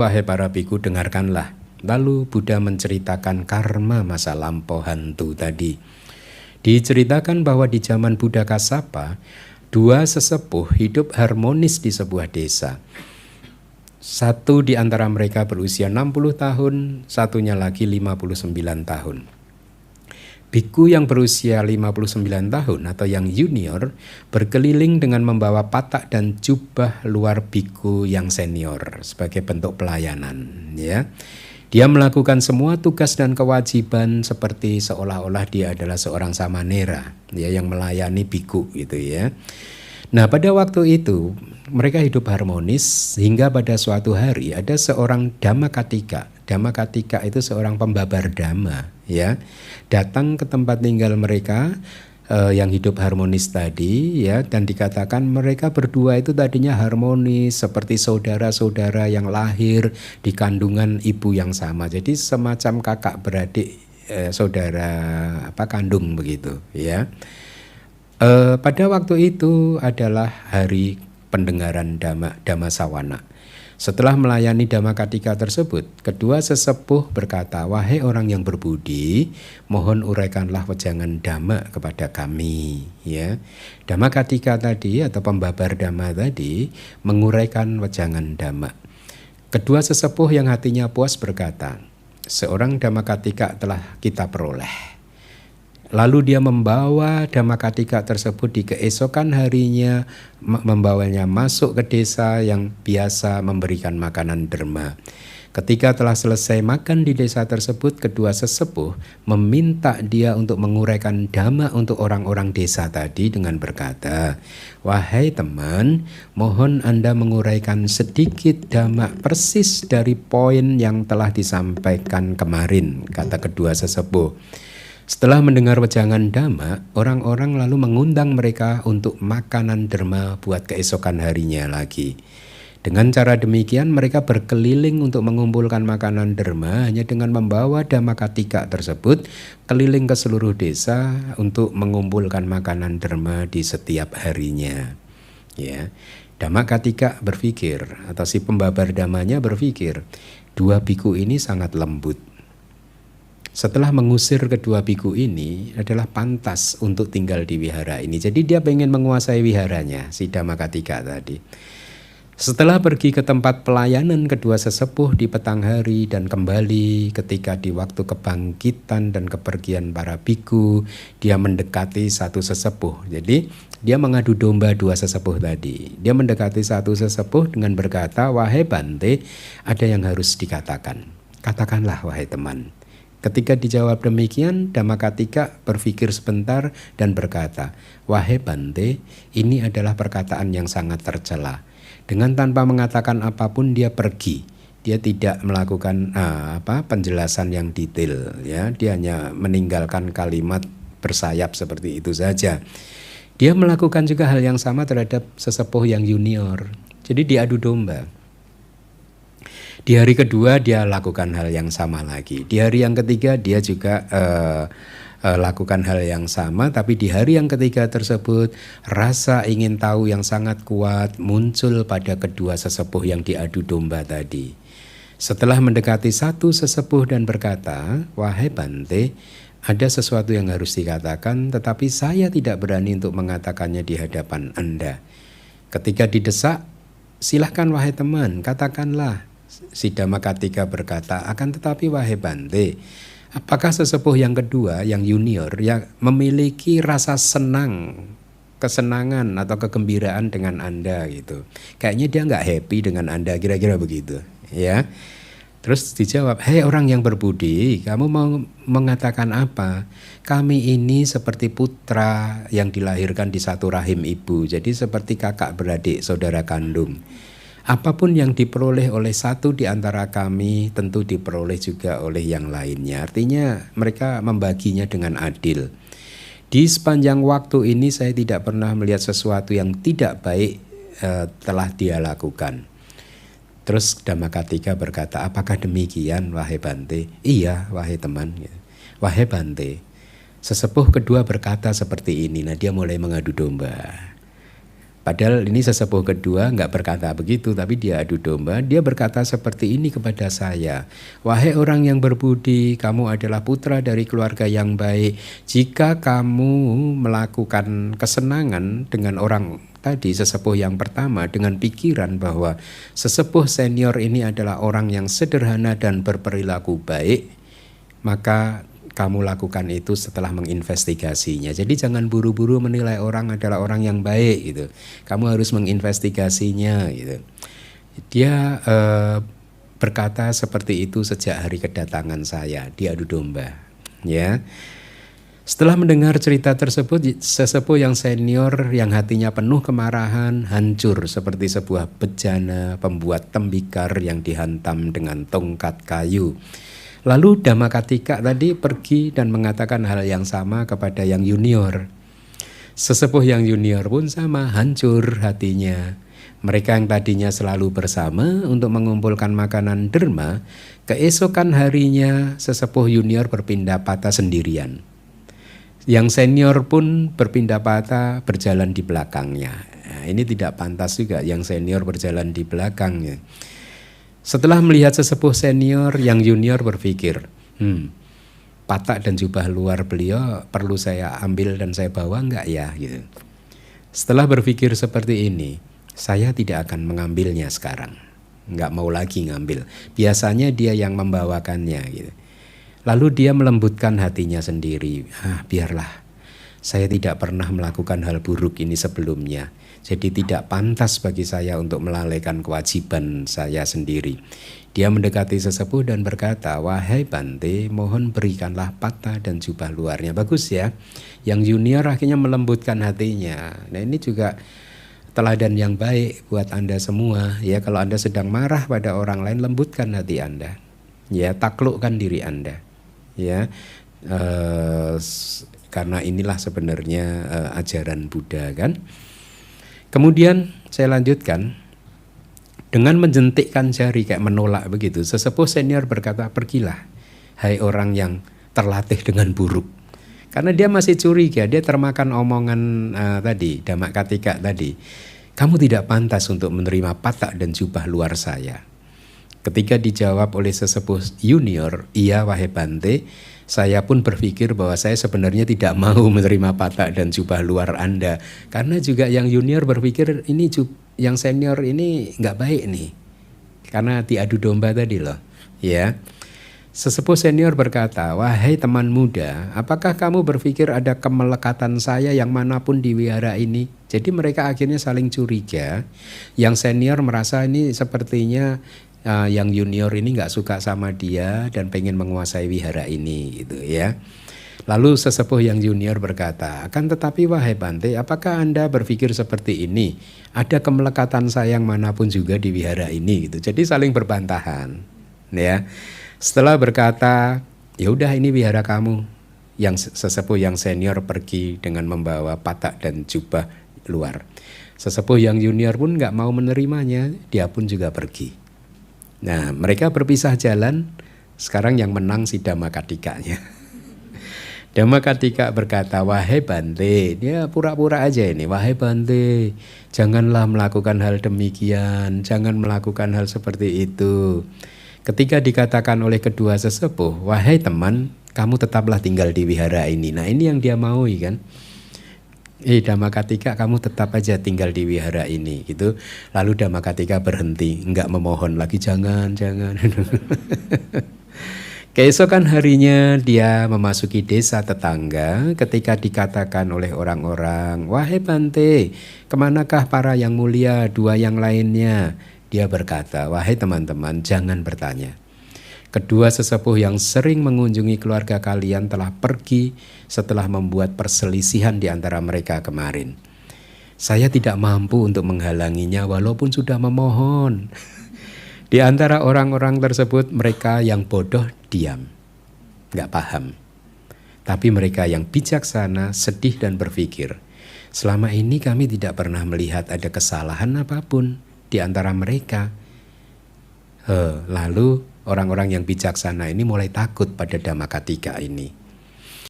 Wahai para biku, dengarkanlah. Lalu Buddha menceritakan karma masa lampau hantu tadi. Diceritakan bahwa di zaman Buddha Kassapa, dua sesepuh hidup harmonis di sebuah desa. Satu di antara mereka berusia 60 tahun, satunya lagi 59 tahun. Biku yang berusia 59 tahun atau yang junior berkeliling dengan membawa patak dan jubah luar biku yang senior sebagai bentuk pelayanan, ya. Dia melakukan semua tugas dan kewajiban seperti seolah-olah dia adalah seorang samanera, ya, yang melayani biku gitu ya. Nah, pada waktu itu mereka hidup harmonis hingga pada suatu hari ada seorang Dhammakatika. Dhammakatika itu seorang pembabar dhamma, ya, datang ke tempat tinggal mereka yang hidup harmonis tadi, ya, dan dikatakan mereka berdua itu tadinya harmonis seperti saudara-saudara yang lahir di kandungan ibu yang sama. Jadi semacam kakak beradik, saudara kandung begitu, ya. Pada waktu itu adalah hari pendengaran Dhamma Sawana. Setelah melayani Dhammakatika tersebut, kedua sesepuh berkata, "Wahai orang yang berbudi, mohon uraikanlah wejangan Dhamma kepada kami." Ya, Dhammakatika tadi atau pembabar Dhamma tadi menguraikan wejangan Dhamma. Kedua sesepuh yang hatinya puas berkata, "Seorang Dhammakatika telah kita peroleh." Lalu dia membawa Dhammakatika tersebut di keesokan harinya, membawanya masuk ke desa yang biasa memberikan makanan derma. Ketika telah selesai makan di desa tersebut, kedua sesepuh meminta dia untuk menguraikan dhamma untuk orang-orang desa tadi dengan berkata, "Wahai teman, mohon Anda menguraikan sedikit dhamma persis dari poin yang telah disampaikan kemarin," kata kedua sesepuh. Setelah mendengar wejangan dhamma, orang-orang lalu mengundang mereka untuk makanan derma buat keesokan harinya lagi. Dengan cara demikian mereka berkeliling untuk mengumpulkan makanan derma hanya dengan membawa Dhammakatika tersebut keliling ke seluruh desa untuk mengumpulkan makanan derma di setiap harinya. Ya, Dhammakatika berpikir, atau si pembabar dhammanya berpikir, dua biku ini sangat lembut. Setelah mengusir kedua biku ini adalah pantas untuk tinggal di wihara ini. Jadi dia pengen menguasai wiharanya, si Dhammakatika tadi. Setelah pergi ke tempat pelayanan kedua sesepuh di petang hari dan kembali ketika di waktu kebangkitan dan kepergian para biku, dia mendekati satu sesepuh. Jadi dia mengadu domba dua sesepuh tadi. Dia mendekati satu sesepuh dengan berkata, "Wahai Bante, ada yang harus dikatakan. Katakanlah wahai teman." Ketika dijawab demikian, Dhammakatika berpikir sebentar dan berkata, "Wahai Bante, ini adalah perkataan yang sangat tercela." Dengan tanpa mengatakan apapun dia pergi. Dia tidak melakukan penjelasan yang detail, ya. Dia hanya meninggalkan kalimat bersayap seperti itu saja. Dia melakukan juga hal yang sama terhadap sesepuh yang junior. Jadi diadu domba. Di hari kedua dia lakukan hal yang sama lagi. Di hari yang ketiga dia juga lakukan hal yang sama. Tapi di hari yang ketiga tersebut rasa ingin tahu yang sangat kuat muncul pada kedua sesepuh yang diadu domba tadi. Setelah mendekati satu sesepuh dan berkata, "Wahai Bante, ada sesuatu yang harus dikatakan, tetapi saya tidak berani untuk mengatakannya di hadapan Anda." Ketika didesak, "Silahkan wahai teman, katakanlah." Si Dhammakatika berkata, "Akan tetapi wahai Bante, apakah sesepuh yang kedua, yang junior, yang memiliki rasa senang, kesenangan atau kegembiraan dengan Anda gitu? Kayaknya dia nggak happy dengan Anda," kira-kira begitu, ya. Terus dijawab, "Hei orang yang berbudi, kamu mau mengatakan apa? Kami ini seperti putra yang dilahirkan di satu rahim ibu, jadi seperti kakak beradik saudara kandung. Apapun yang diperoleh oleh satu di antara kami tentu diperoleh juga oleh yang lainnya." Artinya mereka membaginya dengan adil. Di sepanjang waktu ini saya tidak pernah melihat sesuatu yang tidak baik telah dia lakukan. Terus Dhammakatika berkata, "Apakah demikian wahai Bante?" "Iya wahai teman." "Wahai Bante, sesepuh kedua berkata seperti ini." Nah dia mulai mengadu domba. Padahal ini sesepuh kedua nggak berkata begitu, tapi dia adu domba. Dia berkata seperti ini kepada saya. Wahai orang yang berbudi, kamu adalah putra dari keluarga yang baik. Jika kamu melakukan kesenangan dengan orang tadi, sesepuh yang pertama, dengan pikiran bahwa sesepuh senior ini adalah orang yang sederhana dan berperilaku baik, maka kamu lakukan itu setelah menginvestigasinya. Jadi jangan buru-buru menilai orang adalah orang yang baik gitu. Kamu harus menginvestigasinya gitu. Dia berkata seperti itu sejak hari kedatangan saya. Dia adu domba, ya. Setelah mendengar cerita tersebut, sesepuh yang senior yang hatinya penuh kemarahan hancur seperti sebuah bejana pembuat tembikar yang dihantam dengan tongkat kayu. Lalu Dhammakattika tadi pergi dan mengatakan hal yang sama kepada yang junior. Sesepuh yang junior pun sama, hancur hatinya. Mereka yang tadinya selalu bersama untuk mengumpulkan makanan derma, keesokan harinya sesepuh junior berpindah patah sendirian. Yang senior pun berpindah patah berjalan di belakangnya. Nah, ini tidak pantas juga yang senior berjalan di belakangnya. Setelah melihat sesepuh senior, yang junior berpikir, patak dan jubah luar beliau perlu saya ambil dan saya bawa enggak ya? Gitu. Setelah berpikir seperti ini, saya tidak akan mengambilnya sekarang. Enggak mau lagi ngambil. Biasanya dia yang membawakannya. Gitu. Lalu dia melembutkan hatinya sendiri. Biarlah, saya tidak pernah melakukan hal buruk ini sebelumnya. Jadi tidak pantas bagi saya untuk melalaikan kewajiban saya sendiri. Dia mendekati sesepuh dan berkata, wahai Bante, mohon berikanlah patah dan jubah luarnya. Bagus ya. Yang junior akhirnya melembutkan hatinya. Nah ini juga teladan yang baik buat Anda semua. Ya, kalau Anda sedang marah pada orang lain, lembutkan hati Anda. Ya, taklukkan diri Anda. Ya, karena inilah sebenarnya ajaran Buddha kan. Kemudian saya lanjutkan dengan menjentikkan jari kayak menolak begitu. Sesepuh senior berkata, pergilah hai orang yang terlatih dengan buruk. Karena dia masih curiga, dia termakan omongan tadi, Dhammakattika tadi. Kamu tidak pantas untuk menerima patak dan jubah luar saya. Ketika dijawab oleh sesepuh junior, iya wahai Bante, saya pun berpikir bahwa saya sebenarnya tidak mau menerima patak dan jubah luar Anda. Karena juga yang junior berpikir ini yang senior ini nggak baik nih. Karena diadu domba tadi loh. Ya. Sesepuh senior berkata, wahai teman muda, apakah kamu berpikir ada kemelekatan saya yang manapun di wihara ini? Jadi mereka akhirnya saling curiga. Yang senior merasa ini sepertinya yang junior ini nggak suka sama dia dan pengen menguasai wihara ini gitu ya. Lalu sesepuh yang junior berkata, akan tetapi wahai Bante, apakah Anda berpikir seperti ini? Ada kemelekatan saya yang manapun juga di wihara ini gitu. Jadi saling berbantahan ya. Setelah berkata, ya udah ini wihara kamu. Yang sesepuh yang senior pergi dengan membawa patak dan jubah luar. Sesepuh yang junior pun nggak mau menerimanya, dia pun juga pergi. Nah, mereka berpisah jalan. Sekarang yang menang si Dhammakattikanya. Dhammakattika berkata, wahai Bante, dia pura-pura aja ini. Wahai Bante, janganlah melakukan hal demikian, jangan melakukan hal seperti itu. Ketika dikatakan oleh kedua sesepuh, wahai teman, kamu tetaplah tinggal di wihara ini. Nah, ini yang dia maui kan. Dhammakattika, kamu tetap aja tinggal di wihara ini gitu. Lalu Dhammakattika berhenti, enggak memohon lagi, jangan. Keesokan harinya dia memasuki desa tetangga. Ketika dikatakan oleh orang-orang, wahai Bante, kemanakah para yang mulia dua yang lainnya? Dia berkata, wahai teman-teman, jangan bertanya. Kedua sesepuh yang sering mengunjungi keluarga kalian telah pergi setelah membuat perselisihan di antara mereka kemarin. Saya tidak mampu untuk menghalanginya walaupun sudah memohon. Di antara orang-orang tersebut mereka yang bodoh diam, nggak paham. Tapi mereka yang bijaksana sedih dan berpikir, selama ini kami tidak pernah melihat ada kesalahan apapun di antara mereka. Lalu orang-orang yang bijaksana ini mulai takut pada Dhammakattika ini.